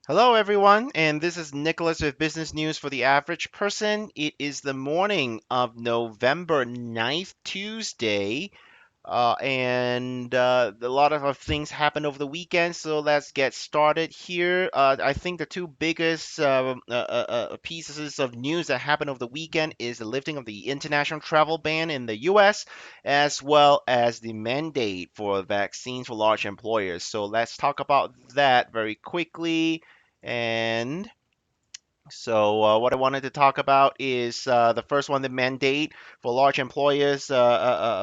Hello, everyone, and this is Nicholas with Business News for the Average Person. It is the morning of November 9th, Tuesday, and a lot of things happened over the weekend, so let's get started here. I think the two biggest pieces of news that happened over the weekend is the lifting of the international travel ban in the US, as well as the mandate for vaccines for large employers. So let's talk about that very quickly. And what I wanted to talk about is the first one, the mandate for large employers,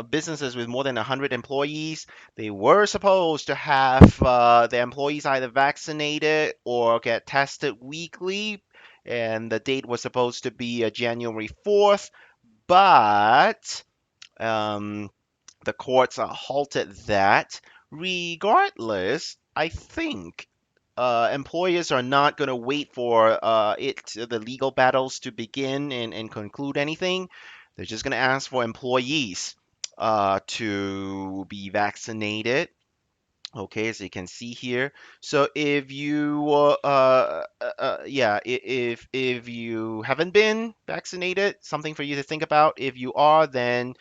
businesses with more than 100 employees. They were supposed to have the employees either vaccinated or get tested weekly, and the date was supposed to be January 4th, but um, the courts halted that. Regardless, I think employers are not going to wait for the legal battles to begin and conclude anything. They're just going to ask for employees to be vaccinated. Okay, as you can see here. So if you, yeah, if you haven't been vaccinated, something for you to think about. If you are, then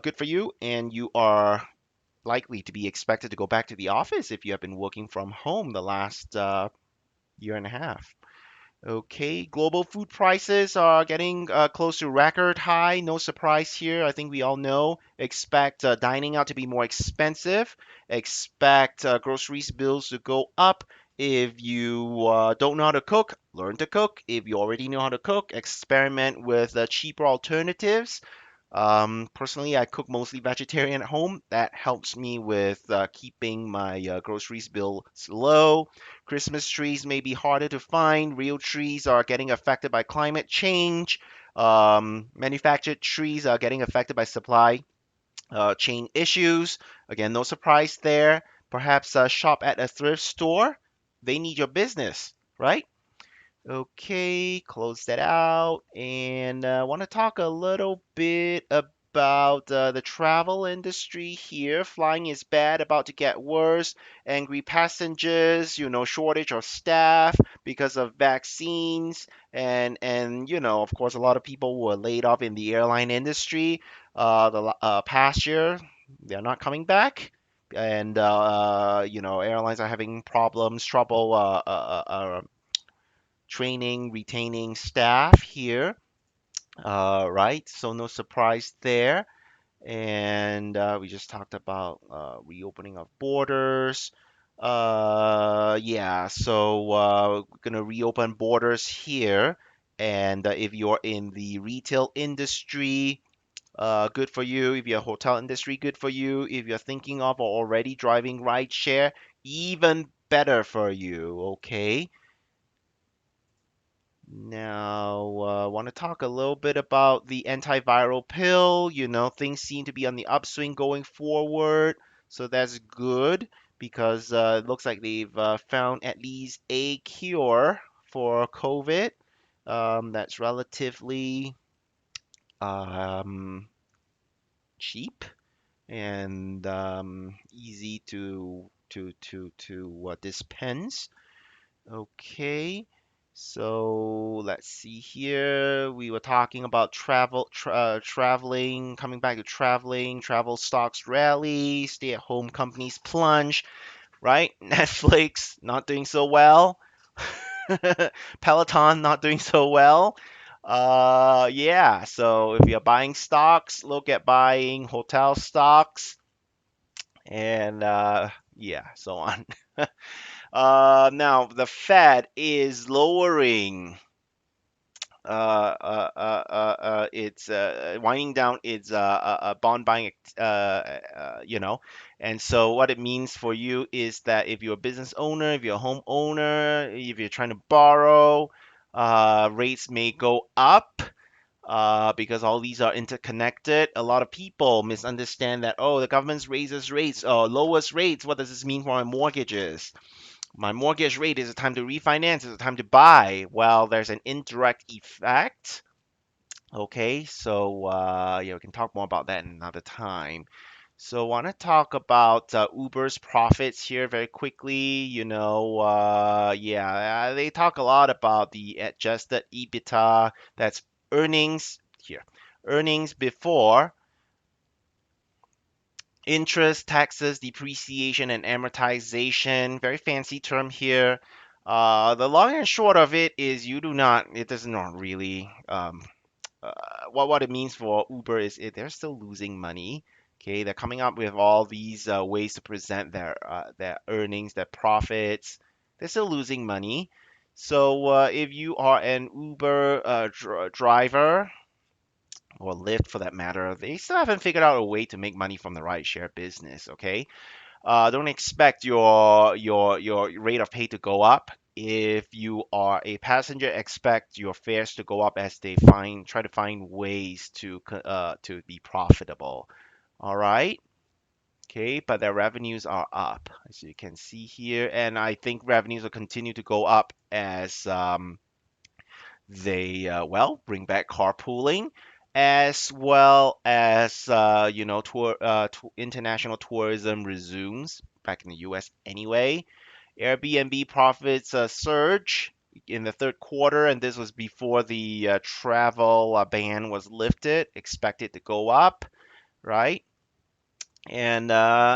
good for you, and you are likely to be expected to go back to the office if you have been working from home the last year and a half. Okay, global food prices are getting close to record high. No surprise here. I think we all know. Expect dining out to be more expensive. Expect groceries bills to go up. If you don't know how to cook, learn to cook. If you already know how to cook, experiment with cheaper alternatives. Personally, I cook mostly vegetarian at home. That helps me with keeping my groceries bill low. Christmas trees may be harder to find. Real trees are getting affected by climate change. Manufactured trees are getting affected by supply chain issues. Again, no surprise there. Perhaps shop at a thrift store. They need your business, right? Okay, close that out. And I want to talk a little bit about the travel industry here. Flying is bad, about to get worse. Angry passengers, shortage of staff because of vaccines. And of course, a lot of people were laid off in the airline industry. The past year, they're not coming back. And airlines are having problems, trouble training, retaining staff here, right? So no surprise there. And we just talked about reopening of borders. Yeah, so we're gonna reopen borders here. And if you're in the retail industry, good for you. If you're hotel industry, good for you. If you're thinking of or already driving rideshare, even better for you. Okay. Now, I want to talk a little bit about the antiviral pill. Things seem to be on the upswing going forward, so that's good because it looks like they've found at least a cure for COVID. That's relatively um, cheap and easy to dispense. Okay, so let's see here. We were talking about traveling, coming back to traveling, travel stocks rally, stay-at-home companies plunge, right? Netflix not doing so well. Peloton not doing so well. Yeah, so if you're buying stocks, look at buying hotel stocks and yeah, so on. Now the Fed is lowering. It's winding down its bond buying, and so what it means for you is that if you're a business owner, if you're a homeowner, if you're trying to borrow, rates may go up. Because all these are interconnected. A lot of people misunderstand that, oh, the government raises rates or lowers rates. What does this mean for my mortgages? My mortgage rate is a time to refinance, is a time to buy. Well, there's an indirect effect. Okay, so yeah, we can talk more about that another time. So, want to talk about Uber's profits here very quickly. Yeah, they talk a lot about the adjusted EBITDA. That's earnings here, earnings before interest, taxes, depreciation, and amortization. Very fancy term here. The long and short of it is it does not really uh, what it means for Uber is they're still losing money. Okay, they're coming up with all these ways to present their earnings, their profits. They're still losing money. So if you are an Uber driver or Lyft for that matter, they still haven't figured out a way to make money from the rideshare business. Okay, don't expect your rate of pay to go up. If you are a passenger, expect your fares to go up as they try to find ways to be profitable. All right. Okay, but their revenues are up, as you can see here, and I think revenues will continue to go up as they bring back carpooling, as well as international tourism resumes back in the U.S. anyway. Airbnb profits surge in the third quarter, and this was before the travel ban was lifted. Expected to go up, right? And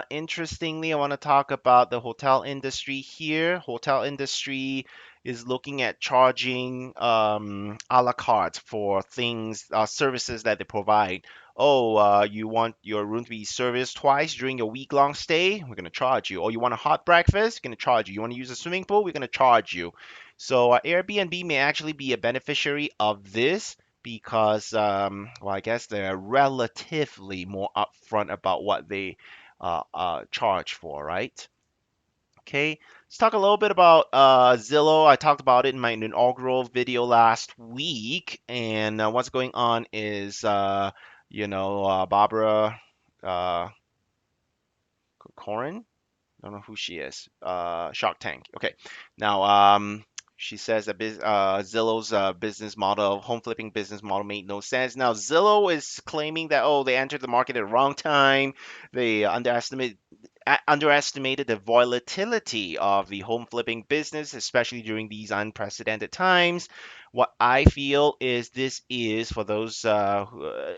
interestingly, I want to talk about the hotel industry here. Hotel industry is looking at charging a la carte for things, services that they provide. Oh, you want your room to be serviced twice during your week-long stay? We're going to charge you. Or you want a hot breakfast? We're going to charge you. You want to use a swimming pool? We're going to charge you. So Airbnb may actually be a beneficiary of this because, I guess they're relatively more upfront about what they charge for, right? Okay, let's talk a little bit about Zillow. I talked about it in my inaugural video last week, and what's going on is, Barbara uh, Corin. Don't know who she is. Shark Tank. Okay. Now, she says that Zillow's business model, home flipping business model, made no sense. Now, Zillow is claiming that they entered the market at the wrong time. They underestimated the volatility of the home flipping business, especially during these unprecedented times. What I feel is this is for those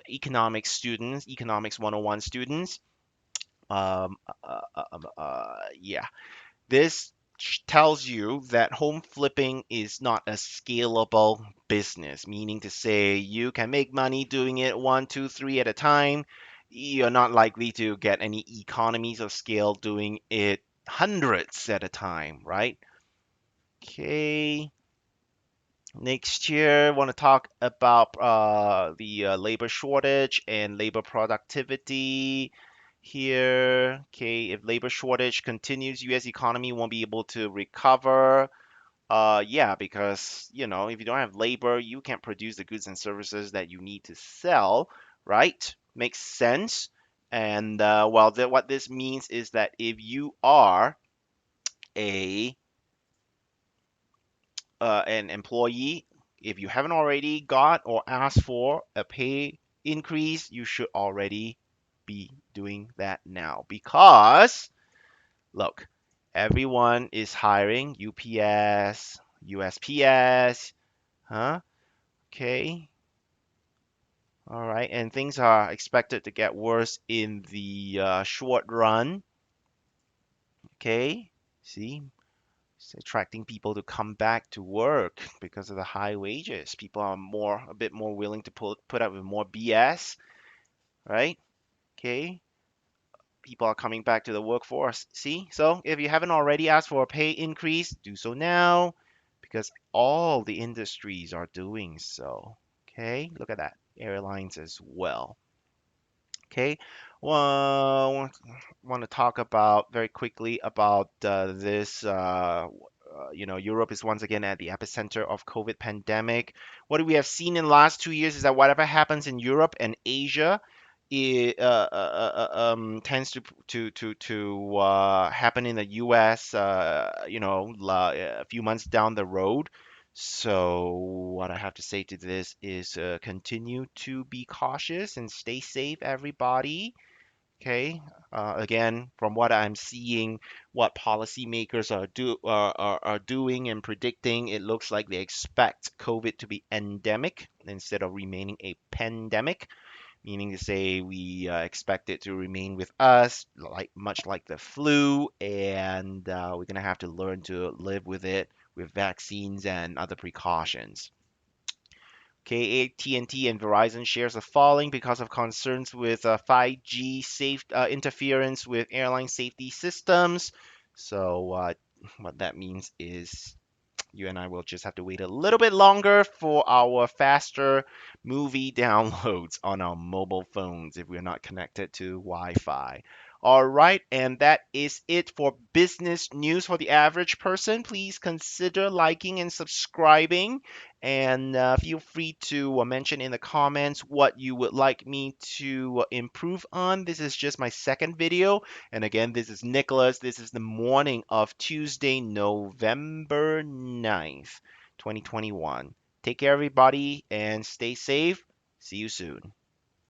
economics students, economics 101 students. Um, yeah, this tells you that home flipping is not a scalable business, meaning to say you can make money doing it one, two, three at a time. You're not likely to get any economies of scale doing it hundreds at a time, right? Okay. Next year, want to talk about the labor shortage and labor productivity here. Okay, if labor shortage continues, U.S. economy won't be able to recover. Yeah, because if you don't have labor, you can't produce the goods and services that you need to sell, right? Makes sense. And what this means is that if you are a an employee, if you haven't already got or asked for a pay increase, you should already be doing that now because look, everyone is hiring UPS, USPS, huh? Okay. All right. And things are expected to get worse in the short run. Okay. See, it's attracting people to come back to work because of the high wages. People are a bit more willing to put up with more BS, right? Okay. People are coming back to the workforce. See? So if you haven't already asked for a pay increase, do so now because all the industries are doing so. Okay. Look at that. Airlines as well. Okay. Well, want to talk about very quickly about this. Europe is once again at the epicenter of COVID pandemic. What we have seen in the last 2 years is that whatever happens in Europe and Asia, it tends to happen in the U.S. A few months down the road. So what I have to say to this is continue to be cautious and stay safe, everybody. Okay. Again, from what I'm seeing, what policymakers are doing and predicting, it looks like they expect COVID to be endemic instead of remaining a pandemic, meaning to say we expect it to remain with us, like much like the flu, and we're gonna have to learn to live with it with vaccines and other precautions. Okay, AT&T and Verizon shares are falling because of concerns with 5G safe interference with airline safety systems. So what that means is you and I will just have to wait a little bit longer for our faster movie downloads on our mobile phones if we're not connected to Wi-Fi. All right, and that is it for business news for the average person. Please consider liking and subscribing, and feel free to mention in the comments what you would like me to improve on. This is just my second video, and again, this is Nicholas. This is the morning of Tuesday, November 9th, 2021. Take care, everybody, and stay safe. See you soon.